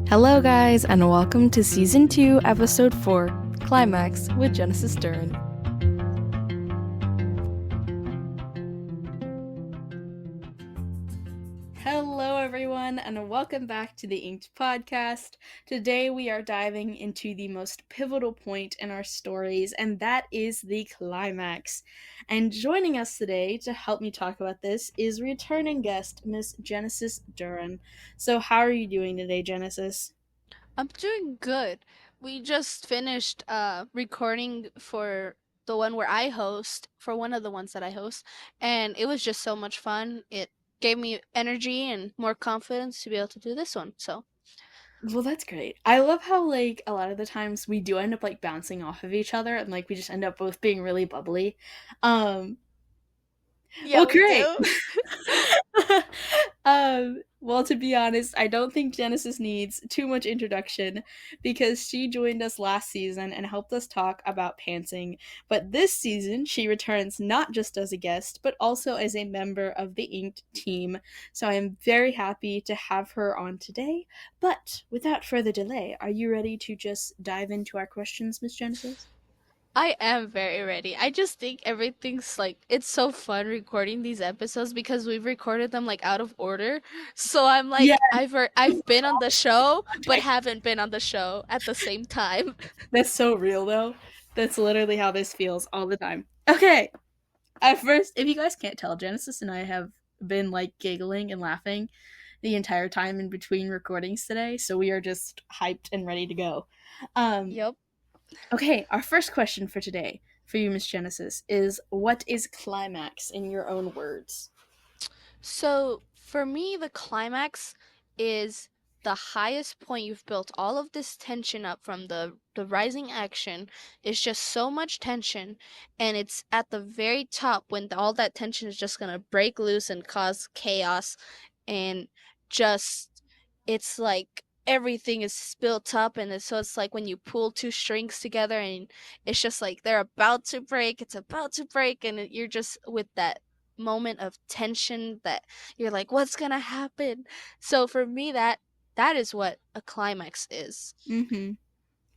Hello, guys, and welcome to Season 2, Episode 4, Climax with Genesis Duran. Hello, everyone, and welcome back to the Inked Podcast. Today, we are diving into the most pivotal point in our stories, and that is the climax. And joining us today to help me talk about this is returning guest, Miss Genesis Duran. So, how are you doing today, Genesis? I'm doing good. We just finished recording for the one where I host, for one of the ones that I host, and it was just so much fun. It gave me energy and more confidence to be able to do this one. So, Well, that's great. I love how, like, a lot of the times we do end up, like, bouncing off of each other and, like, we just end up both being really bubbly. Um, yeah, well, we great. do. Well, to be honest, I don't think Genesis needs too much introduction because she joined us last season and helped us talk about pantsing. But this season, she returns not just as a guest, but also as a member of the Inked team. So I am very happy to have her on today. But without further delay, are you ready to just dive into our questions, Miss Genesis? I am very ready. I just think everything's like it's so fun recording these episodes because we've recorded them like out of order. So I'm Yeah, like I've been on the show but haven't been on the show at the same time. that's so real, though. That's literally how this feels all the time. Okay, at first, if you guys can't tell, Genesis and I have been like giggling and laughing the entire time in between recordings today, so we are just hyped and ready to go. Um, Yep. okay, our first question for today for you, Miss Genesis, is what is climax in your own words? So for me, the climax is the highest point you've built all of this tension up from the rising action. It's just so much tension, and it's at the very top when all that tension is just gonna break loose and cause chaos, and just it's like everything is built up, and so it's like when you pull two strings together and it's just like they're about to break, it's about to break, and you're just with that moment of tension that you're like, what's gonna happen? So for me, that is what a climax is. Mm-hmm.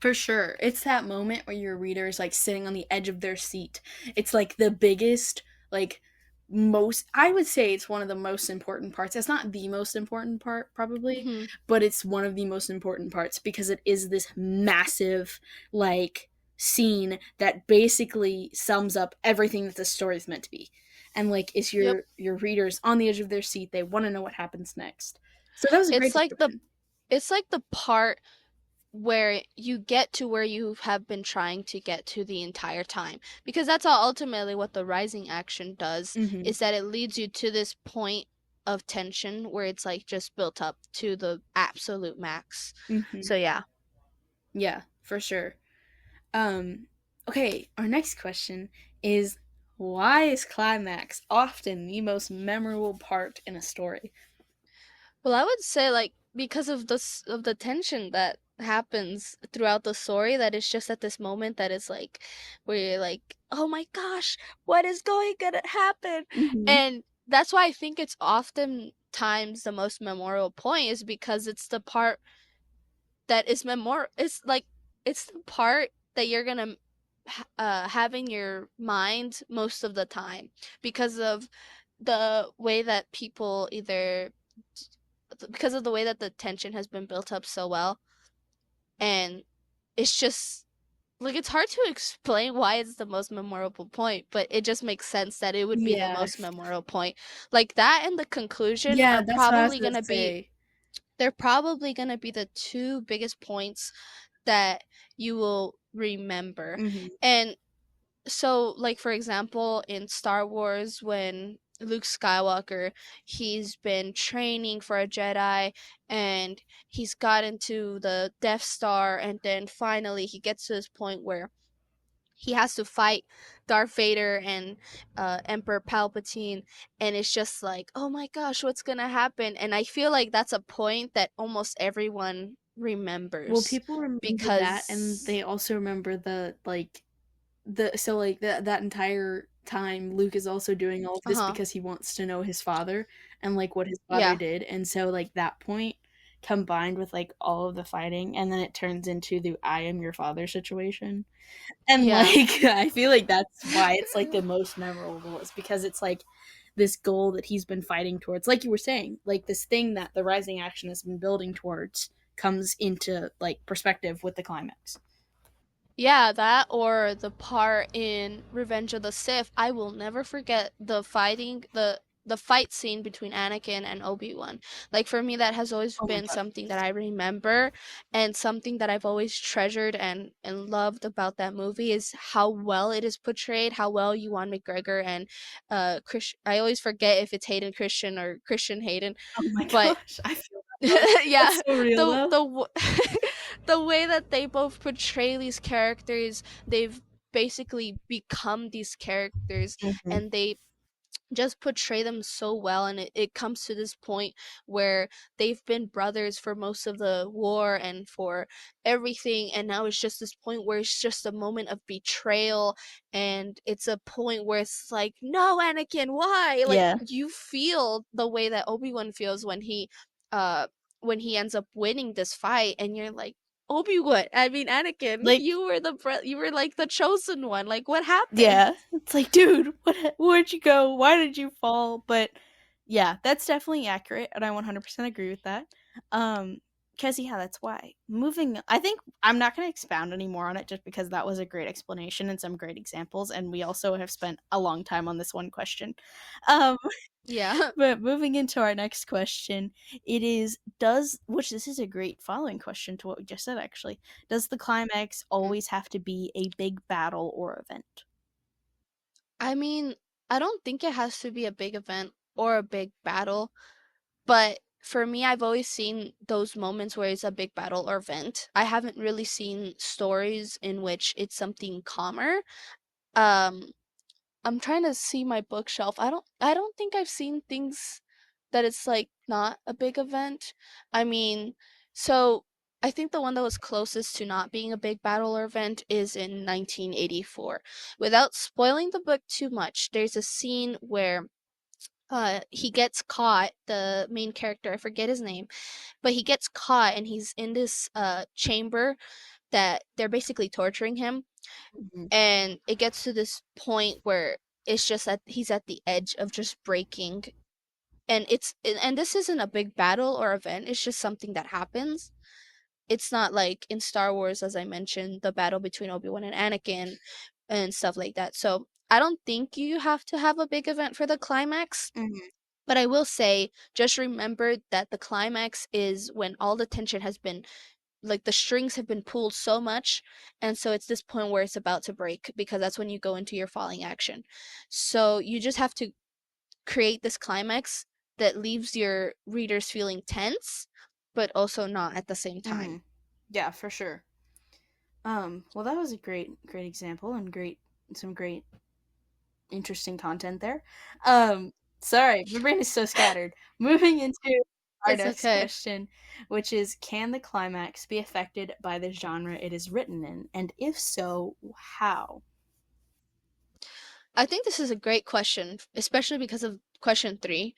For sure. It's that moment where your reader is like sitting on the edge of their seat. It's like the biggest, like, most, I would say it's one of the most important parts. It's not the most important part, probably, Hmm. but it's one of the most important parts because it is this massive, like, scene that basically sums up everything that the story is meant to be. And like it's Yep. your readers on the edge of their seat. They want to know what happens next. So that was a great It's like the description. it's like the part where you get to where you have been trying to get to the entire time, because that's all ultimately what the rising action does, Mhm. is that it leads you to this point of tension where it's like just built up to the absolute max. Mhm. So yeah. Yeah, for sure. Um, okay, our next question is why is climax often the most memorable part in a story? Well, I would say like because of the tension that happens throughout the story, that it's just at this moment that it's like where you're like, "Oh my gosh, what is going to happen?" Hmm. And that's why I think it's often times the most memorable point, is because it's the part that is it's like it's the part that you're gonna have in your mind most of the time, because of the way that people either because of the way that the tension has been built up so well, and it's just like it's hard to explain why it's the most memorable point, but it just makes sense that it would be the Yeah. most memorable point. Like that and the conclusion Yeah, are that's what I was probably gonna going to be say. they're probably going to be the two biggest points that you will remember. Hmm. And so like for example in Star Wars, when Luke Skywalker, he's been training for a Jedi, and he's gotten to the Death Star, and then finally he gets to this point where he has to fight Darth Vader and Emperor Palpatine, and it's just like, oh my gosh, what's gonna happen? And I feel like that's a point that almost everyone Well, remembers, people remember that and because they also remember the like the so like that entire time Luke is also doing all of this uh-huh. because he wants to know his father and like what his father Yeah. did. And so like that point combined with like all of the fighting, and then it turns into the I am your father situation. And Yeah. like I feel like that's why it's like the most memorable is because it's like this goal that he's been fighting towards. Like you were saying, like this thing that the rising action has been building towards comes into like perspective with the climax. Yeah, that or the part in Revenge of the Sith. I will never forget the fight scene between Anakin and Obi-Wan. Like for me that has always Oh my been god. something that I remember and something that I've always treasured and loved about that movie is how well it is portrayed, how well Ewan McGregor and Chris I always forget if it's Hayden Christian or Christian Hayden, Oh my but gosh. I feel that though. yeah, That's so real though. the the way that they both portray these characters, they've basically become these characters Mm-hmm. and they just portray them so well, and it comes to this point where they've been brothers for most of the war and for everything, and now it's just this point where it's just a moment of betrayal, and it's a point where it's like, no, Anakin, why? Like Yeah. you feel the way that Obi-Wan feels uh when he ends up winning this fight, and you're like, Obi-Wan, I mean Anakin, Like you were you were like the chosen one, like what happened? yeah, it's like, dude, where'd you go? Why did you fall? But yeah, that's definitely accurate, and I 100% agree with that. Um, because yeah, that's why. Moving, I think I'm not going to expound any more on it, just because that was a great explanation and some great examples, and we also have spent a long time on this one question. Um, Yeah. but moving into our next question, it is does which this is a great following question to what we just said actually. Does the climax always have to be a big battle or event? I mean, I don't think it has to be a big event or a big battle, but for me, I've always seen those moments where it's a big battle or event. I haven't really seen stories in which it's something calmer. Um, I'm trying to see my bookshelf. I don't think I've seen things that it's like not a big event. I mean, so I think the one that was closest to not being a big battle or event is in 1984. Without spoiling the book too much, there's a scene where he gets caught, the main character, I forget his name, but he gets caught and he's in this chamber that they're basically torturing him, Mhm. and it gets to this point where it's just that he's at the edge of just breaking, and this isn't a big battle or event, it's just something that happens. It's not like in Star Wars, as I mentioned, the battle between Obi-Wan and Anakin and stuff like that. So I don't think you have to have a big event for the climax, Mhm. but I will say, just remember that the climax is when all the tension has been, like the strings have been pulled so much, and so it's this point where it's about to break, because that's when you go into your falling action. So you just have to create this climax that leaves your readers feeling tense, but also not at the same time. Mhm. Yeah, for sure. Well, that was a great example and some great interesting content there. Um, sorry, my brain is so scattered. Moving into our It's next okay. question, which is can the climax be affected by the genre it is written in? And if so, how? I think this is a great question, especially because of question 3.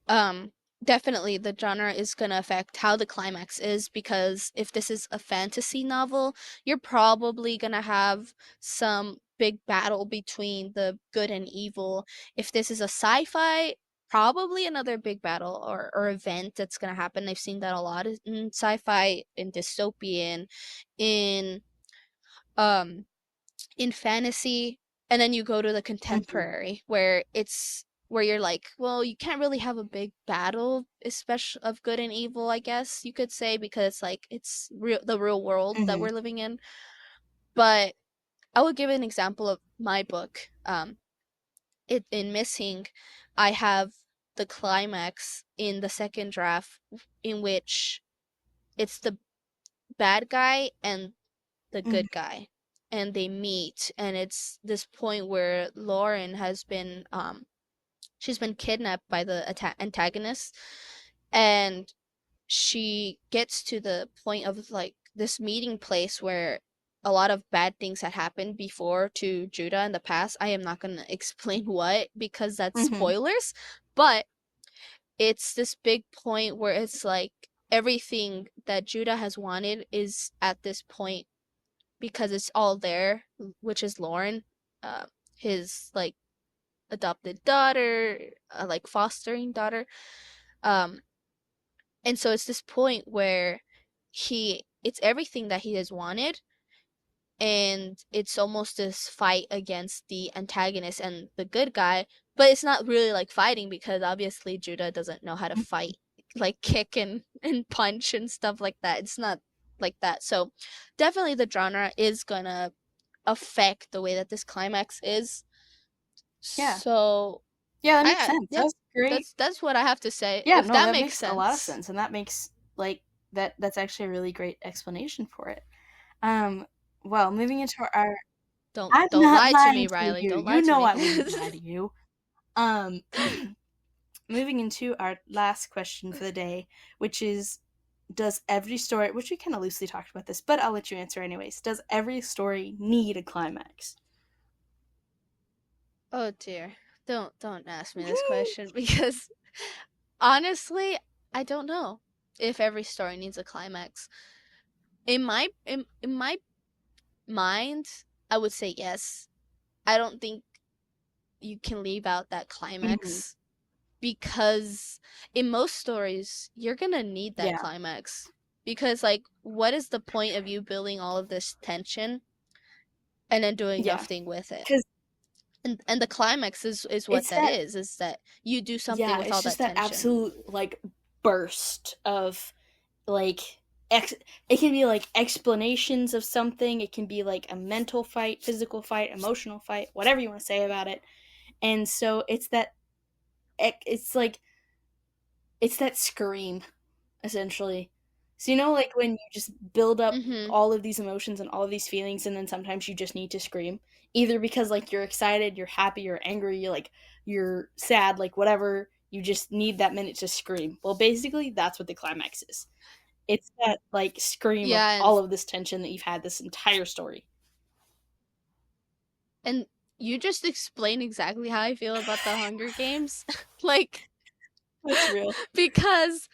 Um, Definitely the genre is going to affect how the climax is, because if this is a fantasy novel, you're probably going to have some big battle between the good and evil. If this is a sci-fi, probably another big battle or event that's going to happen. I've seen that a lot in sci-fi, in dystopian, in um in fantasy, and then you go to the Mhm. contemporary where you're like, well, you can't really have a big battle, especially of good and evil, I guess you could say, because it's like it's the real world that Mhm. we're living in. But I would give an example of my book. It in Missing, I have the climax in the second draft in which it's the bad guy and the Mhm. good guy, and they meet, and it's this point where Lauren has been she's been kidnapped by the antagonist, and she gets to the point of like this meeting place where a lot of bad things had happened before to Judah in the past. I am not going to explain what, because that's Mhm. spoilers, but it's this big point where it's like everything that Judah has wanted is at this point because it's all there, which is Lauren, uh, his like adopted daughter, like fostering daughter. Um, and so it's this point where it's everything that he has wanted, and it's almost this fight against the antagonist and the good guy, but it's not really like fighting because obviously Judah doesn't know how to fight, like kick and punch and stuff like that. It's not like that. So definitely the genre is gonna affect the way that this climax is. Yeah. So Yeah, that makes I sense. yeah, That's great. that's what I have to say. Yeah, If no, that that makes makes a lot of sense. sense, and that makes like that's actually a really great explanation for it. Um, well, moving into our I'm Don't not lie to lying me, to Riley. you. Don't lie You to know me. I wouldn't lie to you. Um, moving into our last question for the day, which is does every story, which we kind of loosely talked about this, but I'll let you answer anyways. Does every story need a climax? Oh dear. Don't ask me this question because honestly, I don't know if every story needs a climax. In my mind, I would say yes. I don't think you can leave out that Mhm. climax because in most stories, you're going to need that Yeah, climax. Because like what is the point of you building all of this tension and then doing yeah, nothing with it? because And the climax is what it's that that. is that you do something Yeah, with it's all just that that tension. absolute like burst of like ex- it can be like explanations of something. It can be like a mental fight, physical fight, emotional fight, whatever you want to say about it. And so it's that it's like it's that scream essentially. So like when you just build up Mhm. all of these emotions and all of these feelings, and then sometimes you just need to scream, either because like you're excited, you're happy, you're angry, you're sad, like whatever. You just need that minute to scream. Well, basically, that's what the climax is. It's that like scream of Yeah, all of this tension that you've had this entire story. and you just explained exactly how I feel about the Hunger Games. Like That's real. because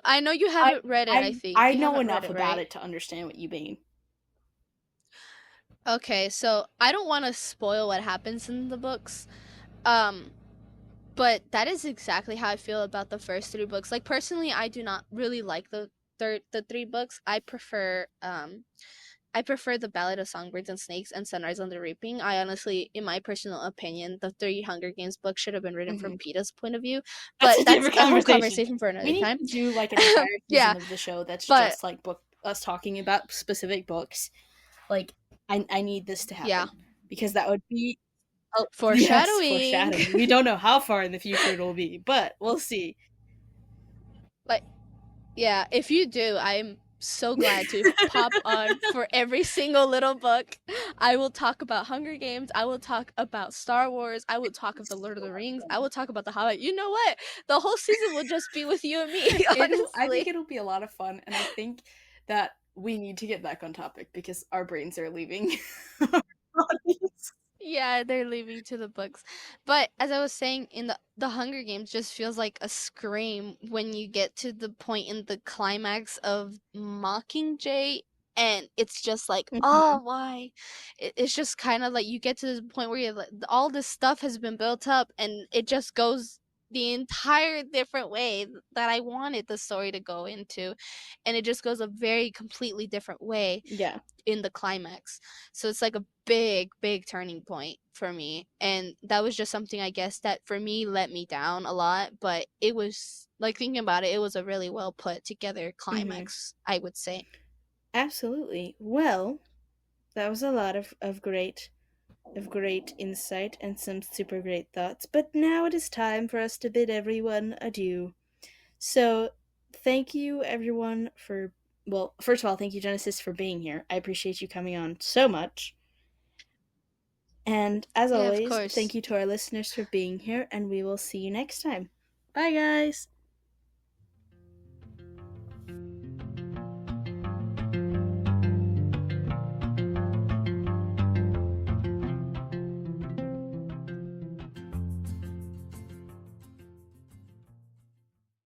I know you I haven't read it, I I think. I You know haven't read enough it, about right? it to understand what you mean. Okay, so I don't want to spoil what happens in the books. Um but that is exactly how I feel about the first three books. Like personally, I do not really like the three books. I prefer The Ballad of Songbirds and Snakes and Sunrise on the Reaping. I honestly, in my personal opinion, the three Hunger Games books should have been written Hmm. from Peeta's point of view, That's a but that's different a whole conversation. conversation for We another need time. to do like an entire Yeah, season of the show that's but just like book us talking about specific books. Like I need this to yeah, happen because that would be oh yes, foreshadowing. foreshadowing. We don't know how far in the future it'll be, but we'll see. Like, yeah, if you do, I'm so glad to pop on for every single little book. I will talk about Hunger Games. I will talk about Star Wars. I will talk of the Lord of the Rings. I will talk about the Hobbit. You know what? The whole season will just be with you and me, I think honestly. it'll be a lot of fun, and I think that we need to get back on topic because our brains are leaving. Our bodies. Yeah, they're leaving to the books. But as I was saying, in the Hunger Games just feels like a scream when you get to the point in the climax of Mockingjay, and it's just like, Mhm. oh, why? It's just kind of like you get to this point where you're like, all this stuff has been built up, and it just goes the entire different way that I wanted the story to go into, and it just goes a very completely different way Yeah, in the climax. So it's like a big turning point for me. And that was just something I guess that for me let me down a lot, but it was like thinking about it, it was a really well put together hmm, climax, I would say. absolutely. Well, that was a lot of great insight and some super great thoughts. But now it is time for us to bid everyone adieu. So, thank you everyone for well, first of all, thank you Genesis for being here. I appreciate you coming on so much. And as Yeah, of always, thank course. you to our listeners for being here, and we will see you next time. Bye, guys!